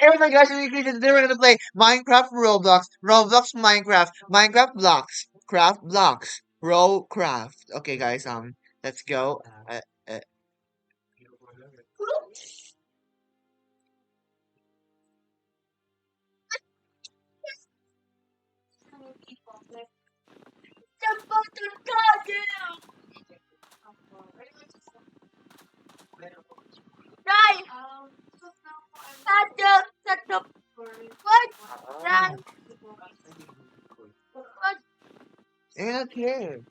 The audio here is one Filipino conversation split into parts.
Oh my gosh, today we're gonna play Minecraft Roblox, Roblox Minecraft, Minecraft blocks, craft blocks, row craft. Okay, guys, let's go. Uh, ah, you're not here.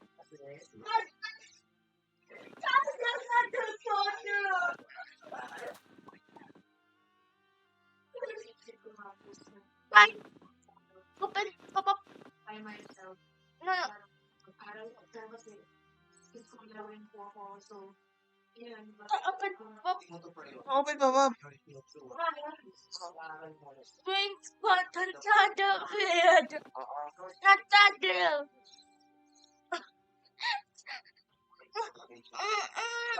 Open, Papa.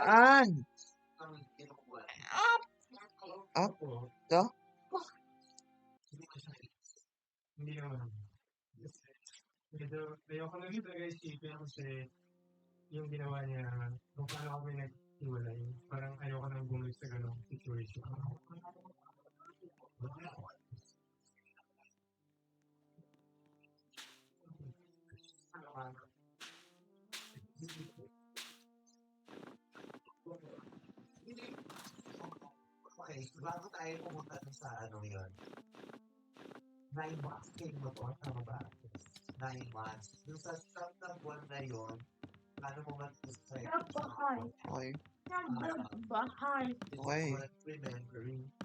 Saan? Up? To? Okay. Okay.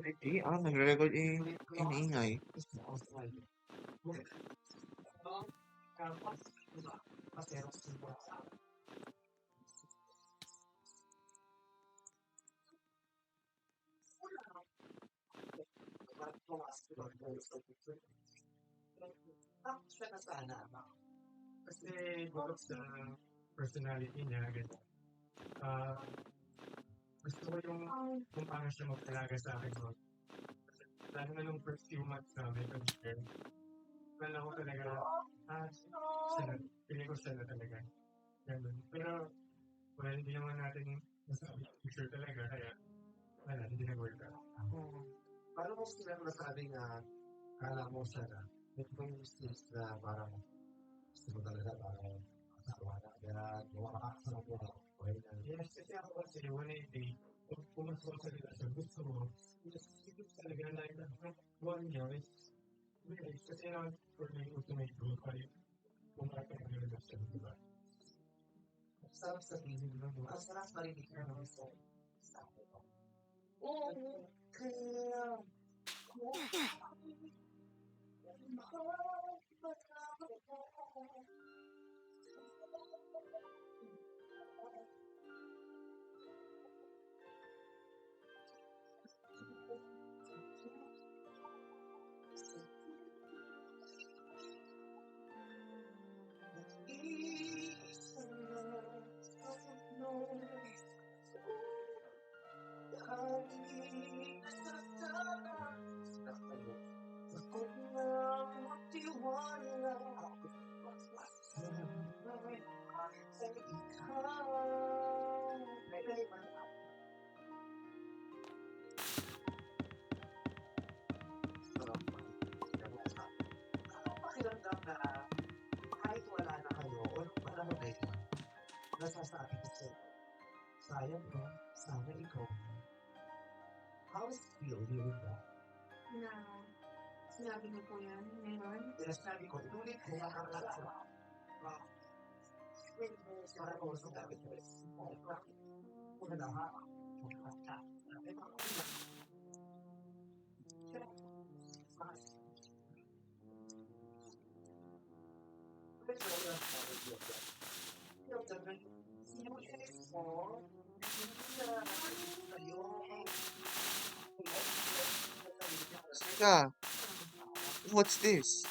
Hindi, nagre-record ingay. Sinabi niyo po yan ngayon? Teka, what's this?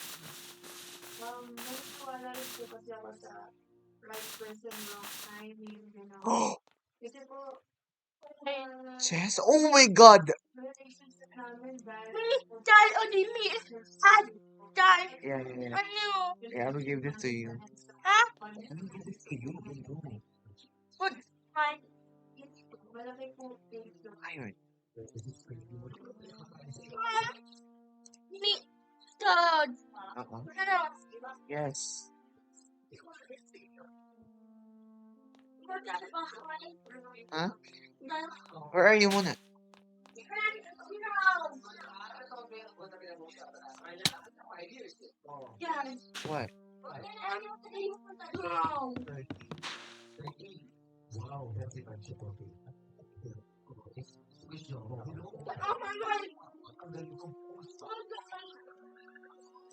Naniniwala rin po kasi ako sa right person, wrong timing, gano'n. Oh, Kasi po, Chess? Oh my god! relationship namin dahil Child only me. Child. Yeah, yeah, yeah. Ano? Yeah, I will give this to you. Ha? I will give this to you. Good. Fine. malaki po things na Ayun. Me. God. Uh-huh. Ano? Yes. Huh? Where are you muna? What?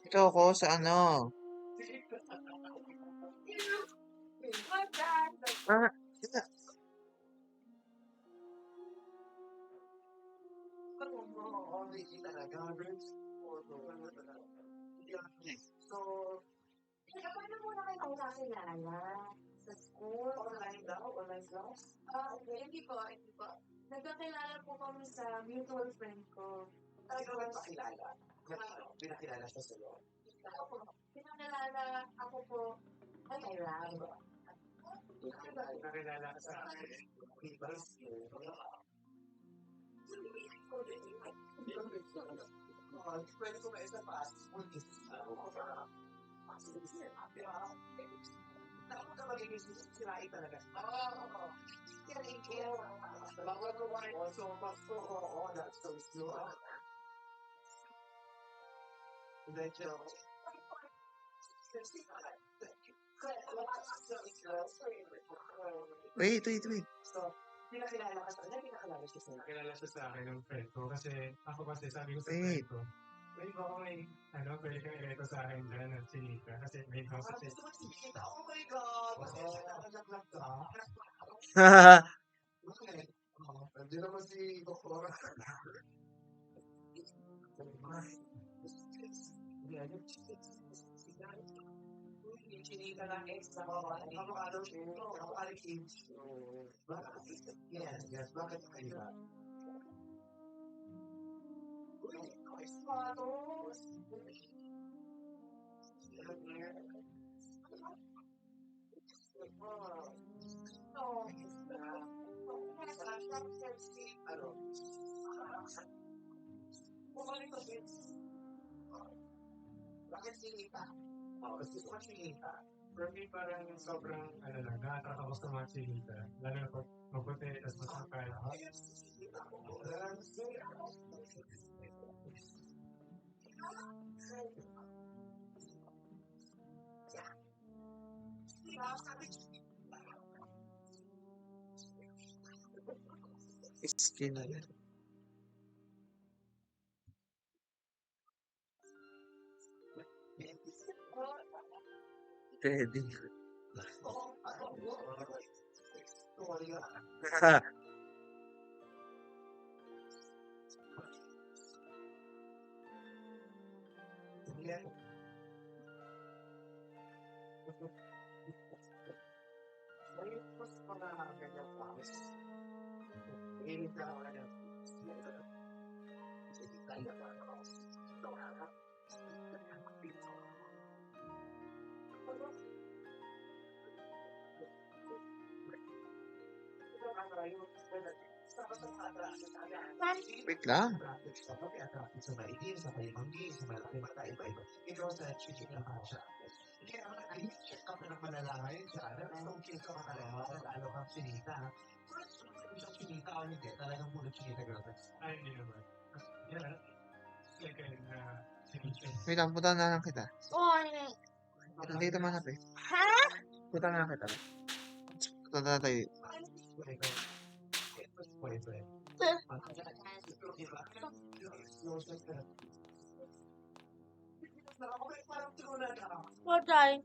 Ikaw ko sa ano? Ah, yun Paano muna kayo kakilala? Sa school? Online daw? Online class? Hindi po, hindi po. Nagkakilala po kami sa mutual friend ko. Talagang pakilala? Pinakilala siya sa'yo? Pinakilala ako po. Ay, I love. Pinakilala ka sa akin. Pwede ko ba isa pa? Dapat ka magiging sisirain talaga. Oo. Thank you. Bawal ko wine. Also, pasto ko. Oh, that's so slow. Medyo. Wait, wait, wait. So, pinakilala ka sa kanya, pinakilala siya sa'yo. Kilala siya sa akin ng friend ko kasi ako kasi sabi ko sa Wait. friend ko, pwede ba ako pwede kang ireto sa akin dyan ng chinika kasi may house Gusto siya. mo siya? Oh my God! Nakakalak ka? Hindi naman si Doktor. Chinika lang extra ko. Ako ano siya? Ako Alex. Yes. Bakit kayo ba? Uy, ako sapatos. Bakit sinita? Gusto ko sinita. For me, parang sobrang, na-attract ako sa mga chinika. Lalo na pag mabuti, tapos masakal. Skin na yan. Pwede. Wait lang. Ikaw sa chicken na siya. Kaya ay check up na ng malalaman sana. Kung check up ka na, lalo kang sinita. First, isang sinita o hindi, talagang muna sinita girlfriend. Ay, hindi naman. Yan, second na sinunod. Wait lang, punta na lang kita. One. Nandito man natin. Ha? Punta na lang kita. Punta na tayo. Boyfriend. What I?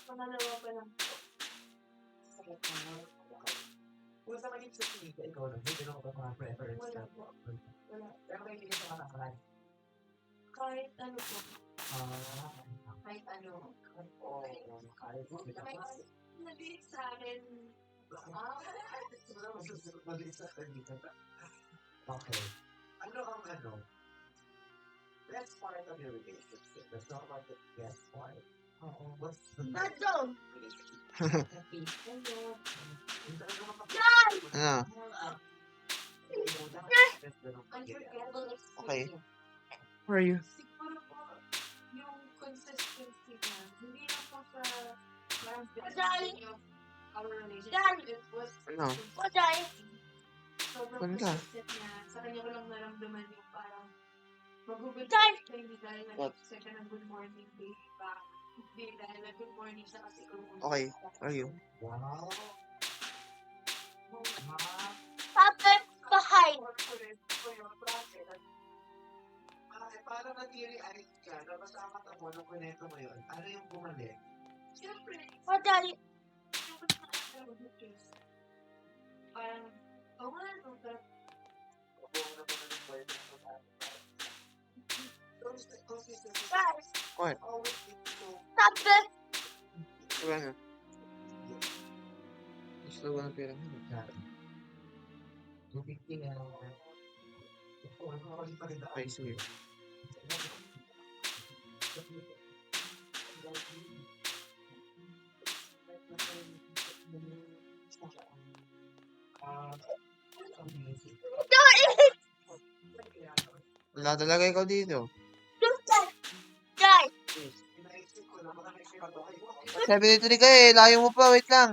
Pangalawa pa lang. Kung sa maging sinita, ikaw lang, hindi ko mga preference. Wala po. Wala. Pero may hindi ka nakakalan. Kahit ano po. Ah, Kahit ano. kahit mo, di ba? Nag-date sa akin. Okay. Ano ang ano? Best part of your relationship. Let's talk about the best part. What's the best Ano? relationship? Happy. Ano? Ano? Unforgettable Okay. experience. Where are you? Siguro po, yung consistency niya, hindi lang po sa parang Darling. of our relationship. Darling. It was Ano? What I? sobrang Saan ka? consistent niya. Sa kanya ko lang naramdaman yung parang mag-good Darling. morning dahil What? nag-text siya ng good morning day back. Hindi dahil nag-good morning siya kasi kung Okay. Where are you? Wow. Papa behind. Paano nag-react ka? Napasama ka mo nung kunento mo yun. Ano yung bumalik? siyempre, What I? yung mag-choose. Parang, oo nga, no, pero Consistency Guys, What? always been so Papa. Wala na. Gusto ko ng pera mo. big thing. Okay, sige. Wala talaga ikaw dito. Guys, 173 ka eh. Layo mo pa. Wait lang.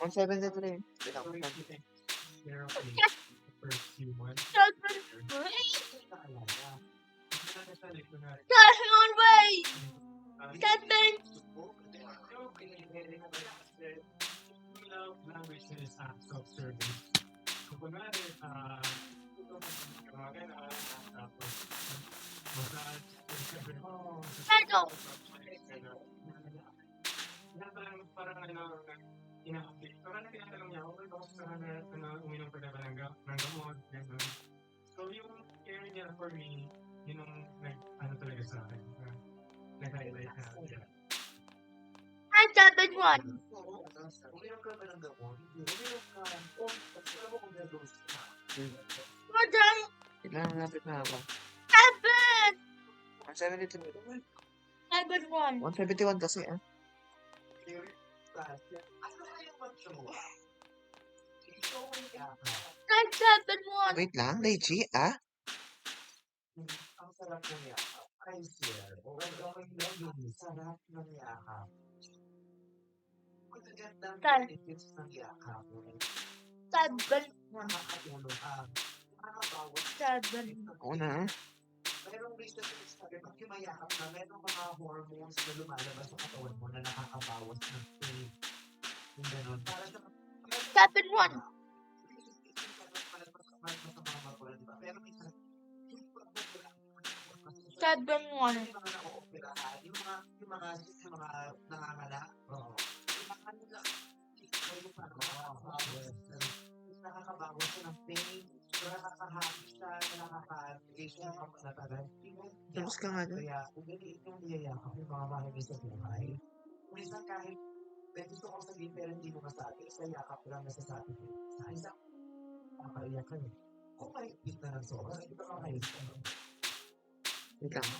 173. Wait lang. Wait lang. First few months. guys, on way. Seven. Love language na is acts of service. So, kunwari, mga ganun, tapos, massage, sabi, Ano? parang ina-update. Parang tinatanong niya, okay, gusto ka na uminom ka na ba ng gamot, gano'n. So, yung care niya for me, yun ang talaga sa akin. Nag-highlight na. Yeah. Hi, 7-1. Uminom ka ba ng gamot? Uminom ka. Alam mo kung gagawin ka. What I? Wait lang. Lapit na ako. 7. 173. 7-1. 171 kasi ah. Ano kayong mag-jowa? Ikaw ay yaka. 7-1. Wait lang. Lechi ah. Ang sarap ng yaka. I swear. Okay lang yung sarap ng yaka. Magagandang Saan? benefits ng yaka. 7. Nakakatulong ang nakakabawas. 7. Oo na. Merong research na sabi, pag yumayakap na, merong mga hormones na lumalabas sa katawan mo na nakakabawas ng pain. Yung ganun. Para sa 7-1. pero minsan, yung pagbabalang 7-1. yung mga na-ooperahan, yung mga nangangala, yung mga nila, nakakabawas ng pain, nakakahappy siya, nakaka-engage siya sa tagal. Tapos ka nga doon. Kaya, kung ganito yung niyayakap yung mga mahal niya sa buhay, minsan kahit may gusto kong sabihin pero hindi mo masabi, sa yakap lang nasasabi ko. Sa isang nakakaiyak ka eh. Kung may hit na ng sobra, hindi ka makaiyak ka. Wait lang.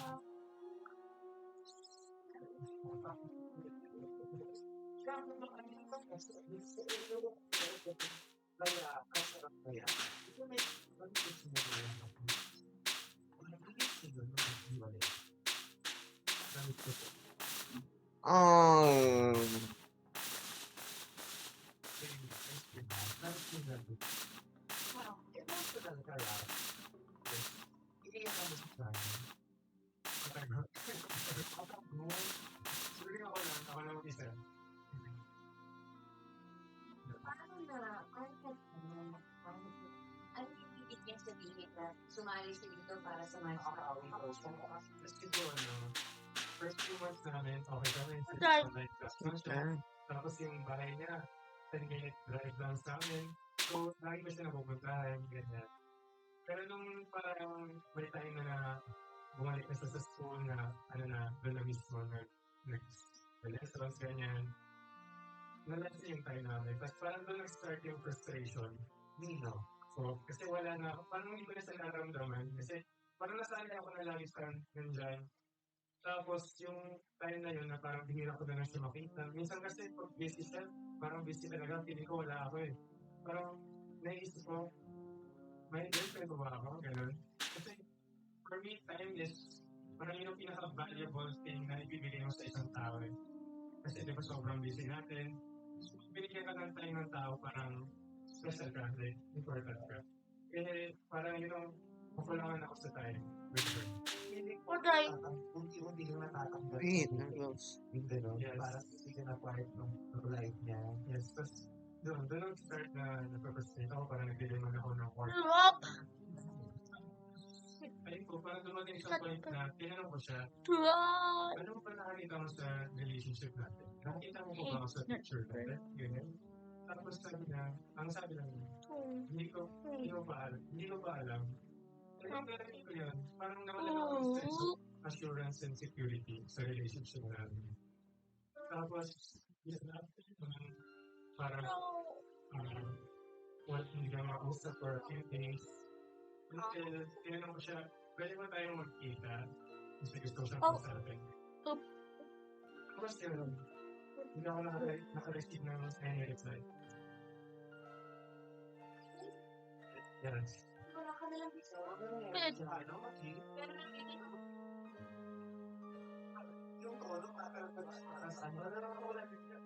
Kaya, kasarap kaya. Ito may pag-ibig sinagawa ako. Kung nag-ibig siguro, nag-ibig. Sabi ko, Oh. Ako lang isa. Paano na, ano yung ibig niyang sabihin na sumali siya dito para sa mga Kasi po, first few months namin, okay kami. Okay. Online class lang siya. Tapos yung bahay niya, 10-minute drive lang sa amin. So, lagi ko siya napupuntahan, ganyan. Pero nung parang may time na bumalik na siya sa school na, doon na mismo, nag-lessons, ganyan. Nalansin yung time namin. Tapos parang doon nag-start yung frustration. Nino. So, kasi wala na, parang hindi ko na siya naramdaman. Kasi parang nasanay ako na lagi siya nandyan. Tapos yung time na yun na parang binira ko na lang siya makita. Minsan kasi pag busy siya, parang busy talaga. Feeling ko wala ako eh. Parang naisip ko, may girlfriend ba ako? Ganun. Kasi for me, time is parang yun yung pinaka-valuable thing na ibibigay mo sa isang tao eh. Kasi di ba sobrang busy natin. So, binigyan ka ng time ng tao, parang special ka, like, important ka. Kaya parang yun ang makulangan ako sa time with her. Okay. Unti-unti lang natatanggal. Wait, close. Yung gano'n, Yes. para hindi na part ng life niya. Yes, tapos doon nag-start na nagpapastate ako, parang nagdiliman ako ng work. Drop. Ayun po, parang dumating sa point na tinanong ko siya, Drop. ano ba nakakita mo sa relationship natin? Nakakita mo ba ako sa picture natin? Ganyan. Tapos sabi niya, ang sabi lang niya, hindi ko pa alam. Kaya narinig ko yun, parang nawalan ako ng sense of assurance and security sa relationship natin. Tapos, yun na, parang, hindi ka makausap for a few days. Until, tinanong ko siya, pwede ba tayong magkita? Kasi gusto ko siyang kausapin. Tapos yun, hindi ako naka-receive ng any reply. Yes. Wala ka na lang dito. Ano, Pero nakikinig ako. yung tono, para saan? Wala naman wala din yan.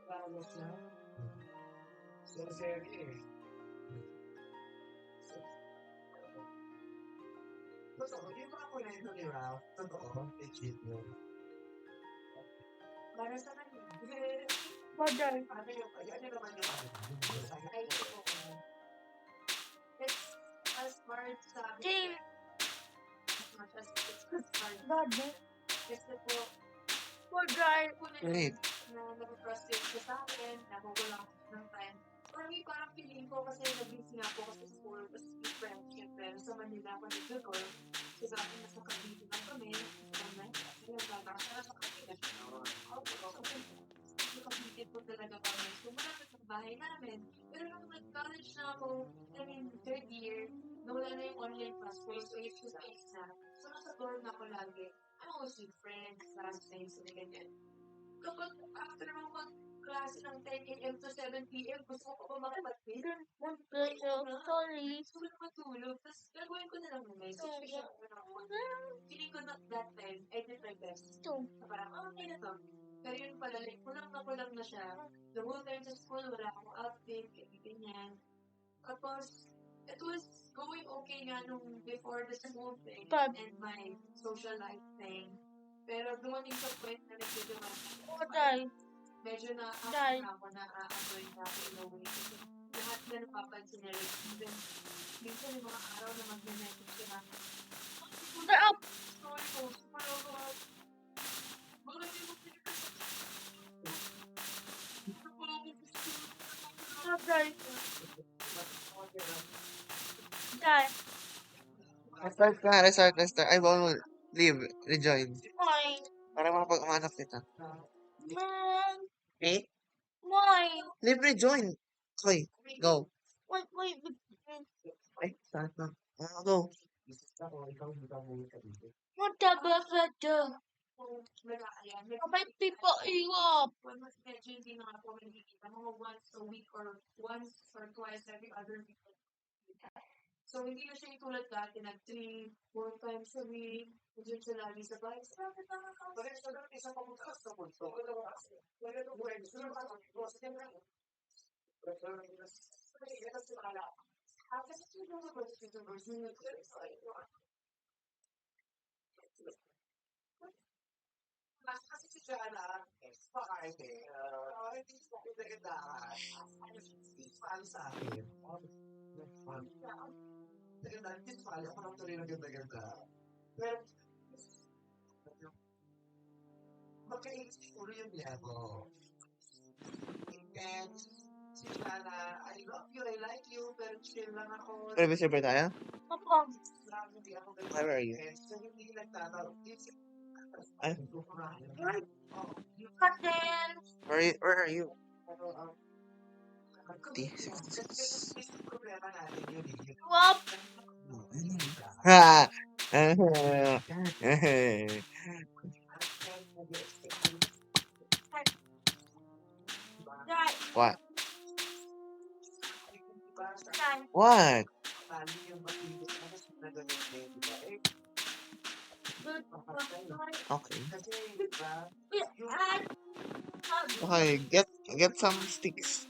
Lalo siya. So, serye eh. Totoo, yung mga kwento ni Ralph, totoo, legit yun. Para sa kanya. Bagay. Ano yung, ano naman yung ano? Yung sa'yo? Ay, oo. It's as hard sa akin. James. As much as it's hard. Bagay. Kasi po, Bagay. Wait. na nag-frustrate siya sa akin, nakukulang ako ng time. For me, parang feeling ko kasi nag-busy nga po kasi school, kasi different, syempre, sa Manila ako nag-dorm. So, sa akin, nasa Cavite lang kami, kasi nagkakasya na sa Cavite. Sa Cavite po talaga kami. So, malapit ang bahay namin. Pero nung nag-college na ako, third year, nawala na yung online class ko, so it's just na. So, nasa dorm na ako lagi. I'm always with friends, classmates, and ganyan. Kapag after mo mag-klase ng 10 a.m. to 7 p.m., gusto ko pa makipag-meet. Sorry. Gusto ko na matulog. Tapos gagawin ko na lang ng message. Feeling ko not that time, I did my best. Na parang, okay na to. Pero yun pala, like, kulang na siya. The whole time sa school, wala akong update, ganyan. Tapos, it was going okay nga nung before the school thing and my social life thing. Pero dumating sa point na Bagay. medyo na ako na aamoy na ako in a way. Kasi lahat na napapansin na like, even minsan yung mga araw na mag-message ka na, Drop. sorry ko, super overwhelmed. Bakit yung mag-message? Bagay. Dai. Restart. I won't leave. Rejoin. Why? Para makapag-umanap kita. Man. Okay? Why? Leave rejoin. Okay, go. Wait. Okay, start na. Go. What the better? Kapag people iwap. Medyo hindi na ako nakikita. Mga once a week or once or twice every other week. So, hindi na siya yung tulad dati na 3, 4 times a week. Diyan siya lagi sa bahay. Sabi na nga. Pero sa dapat isang pagkakas sa punto. Wala nang buhay. Gusto nang makakagawa sa kanya. Kasi si Jana, pa-arte, hindi ko pinagandaan. Paano sa akin? Nagandaan, hindi pala ako lang tuloy naganda-ganda. Pero, magkainis siguro yung liabo. And, si Jana, I love you, I like you, pero chill lang ako. Private server tayo? Kapag. Hindi ako ganun. Where are you? So, hindi nagtatawag. Ay. Katen. Where are you? Problema natin yun eh. Wap. Ha! Dai. What? Dai. What? Good. Okay. Ay. Okay, get some sticks.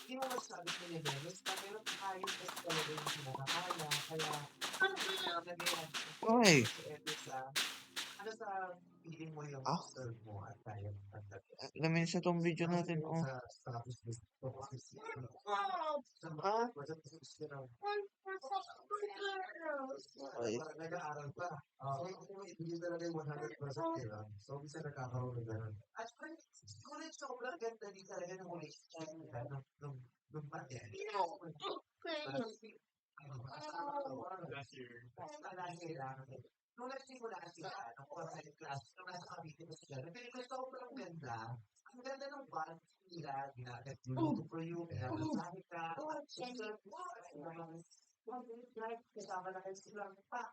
Hindi mo masabi ko ni Dennis, pero kahit kasi talaga yung pinakakaya, kaya nagayan Why? si Edis ano sa feeling mo yung Ah? serve mo at tayo Lamin sa tong video natin, oh. sa status gusto ko kasi Wap. sa mga gusto na Ay. nag-aaral pa. Kung ibigay talaga yung 100% nila, so bisa nagkakaroon ng gano'n. At siguro yung sobrang ganda din talaga ng relationship nila nung pandemic. Last year. Nung nagsimula sila, nung online class, nung nasa Cavite na sila, nagpili ko sobrang ganda. Ang ganda ng band nila, ginagad yung for you, pinamasahe ka, kasama na kayo sila pa.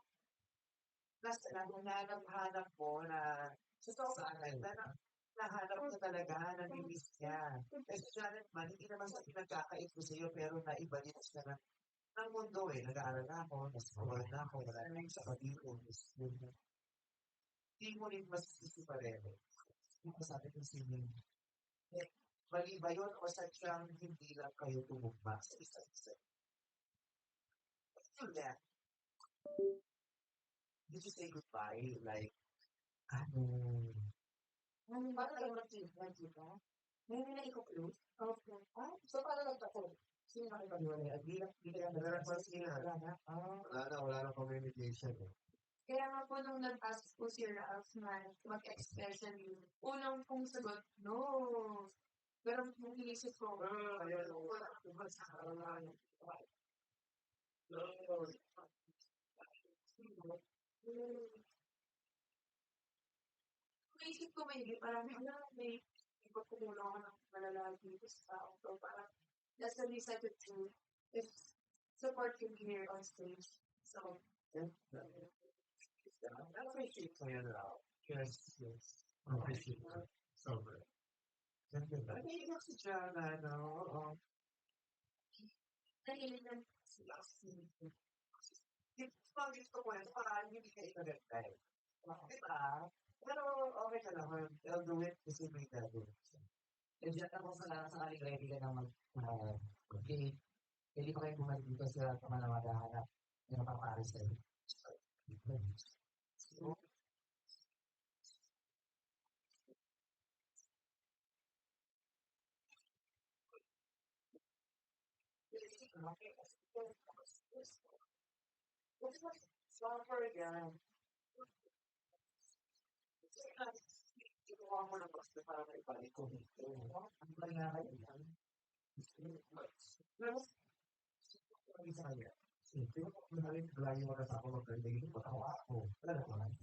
Nasa hanap mo na sa ganda na nahanap ko talaga, nami-miss niya. Kasi Janet man, hindi naman sa pinagkakait ko sa iyo, pero naibalik siya ng mundo eh. Nag-aaral na ako, nasa na ako, wala na yung sa kapito. Hindi mo rin masisisi pa rin. Hindi ko sabi ko sino. Mali ba yun o sadyang hindi lang kayo tumugma sa isa't isa? Yun yan. Did you say goodbye? Like, parang kayo nagkita? Ngayon na iko-close? Okay. So parang nagkakot? Sino nakipag-iwalay? Hindi kayo nagkakot? Wala na communication. Kaya nga po nung nag-ask po si Ralph na mag-expression yun, unang pong sagot, no. Pero nung inisip ko, Ayun, wala ko sa karangan. naisip ko parang may ipagkukulang ako ng malala dito sa tao. So parang that's the least I could do if support can be here on stage. So, Appreciate ko yun raw. Yes. Appreciate ko. Sobrang. Naiiyak si Jana, no? dahil na Sila kasi. Gusto ko yan, parang hindi kayo nagagay. Diba? Pero okay ka naman. I'll do it kasi may gagawin. And dyan ako sa ready ka na okay. Hindi pa kayo bumalik dito sa mga na maghahanap. Hindi na paparis sa'yo. So, Suffer yan. Ikuha mo ng basta para maibalik ko dito. Ang bali nga kayo yan. Sabi sa kanya, pero kung namin lagi magkasama mag-birthday, matawa ako. Wala naman.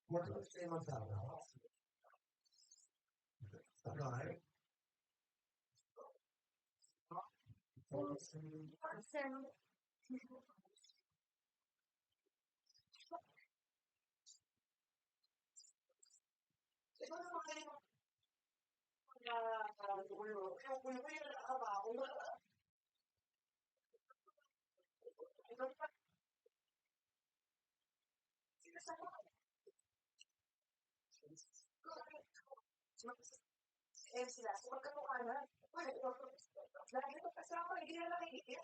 Matawa siya magsawa. Sabay. Eh sila, so magkamukha na. Lagi ko kasama, hindi na nakikita.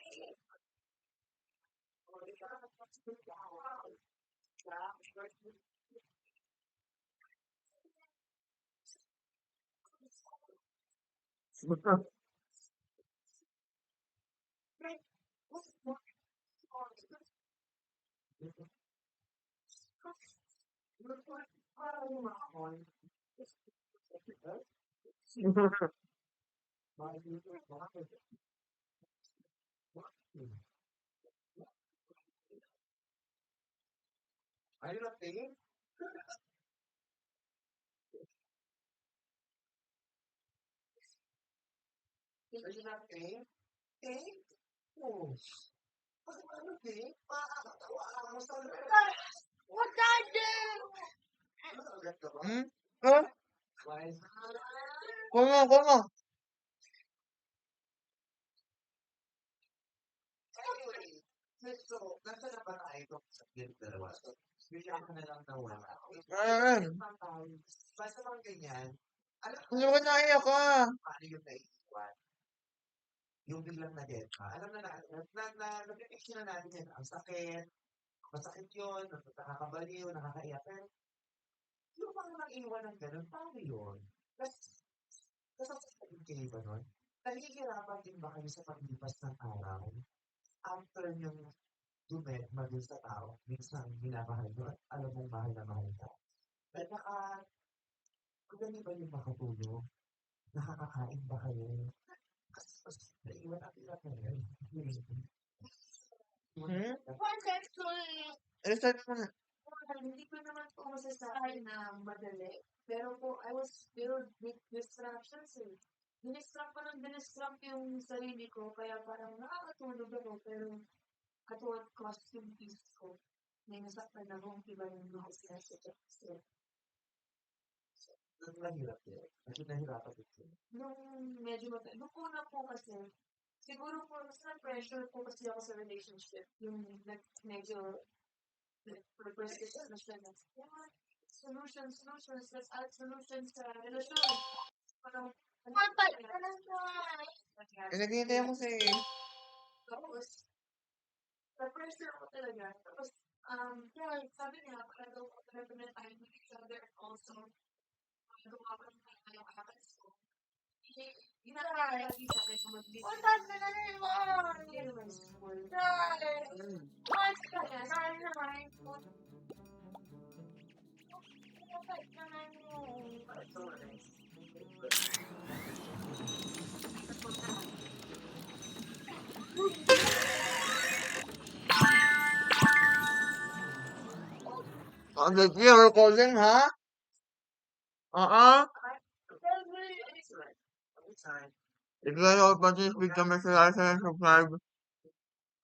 Are you not paying? Are you not paying? Paying? Oh. Bakit ano paying? Makakatawa ako sa What I do? Nakagat ka ba? Hmm? Oh, Why? como. Anyway, so, nasa na ba tayo sa game dalawa? So, bigyan ko na lang ng wala. Basta mga ganyan, alam ko Hindi ko naiyak ka. paano yung naiiwan. Yung biglang na-dead ka. Alam na napipicture na natin yan. Ang sakit, masakit yun, nakakabaliw, nakakaiyak. Pero, yung mga nang-iwan ng ganun, paano yun? Kasi sasabihin kayo ba nun? Nahihirapan din ba kayo sa paglipas ng araw? After yung dumedma dun sa tao, minsan minamahal mo at alam mong mahal na mahal ka. At madali ba yung makatulog? Nakakakain ba kayo? Kasi mas naiwan natin lang ngayon. Hmm? What actually? Restart mo na. Hindi ko naman po masasabi na madali. Pero po, I was filled with distractions eh. Dinistract yung sarili ko. Kaya parang nakakatulog ako. Pero at what cost yung peace ko. May nasaktan akong iba yung mga sinasadya. Nahirap din. Kasi nahirapan din. Nung nung una po kasi, siguro po, mas na-pressure po kasi ako sa relationship. Yung medyo, persistent na siya na, solutions, let's add solutions sa relasyon. Parang, Patay ka na naman. Naghihintay ako sa'yo. Tapos, na-pressure ako talaga. Tapos, sabi niya, para daw mag-recommend tayo with each other and also, gumawa ng kanyang akas ko. Ginagawa lagi sa akin kung mag-lead. Patay ka na naman. Hindi naman school. Dahil. Patay ka na naman. Patay ka na naman. Ang ganda yung recording, ha? Anytime. If you like our content, please comment, share, and subscribe.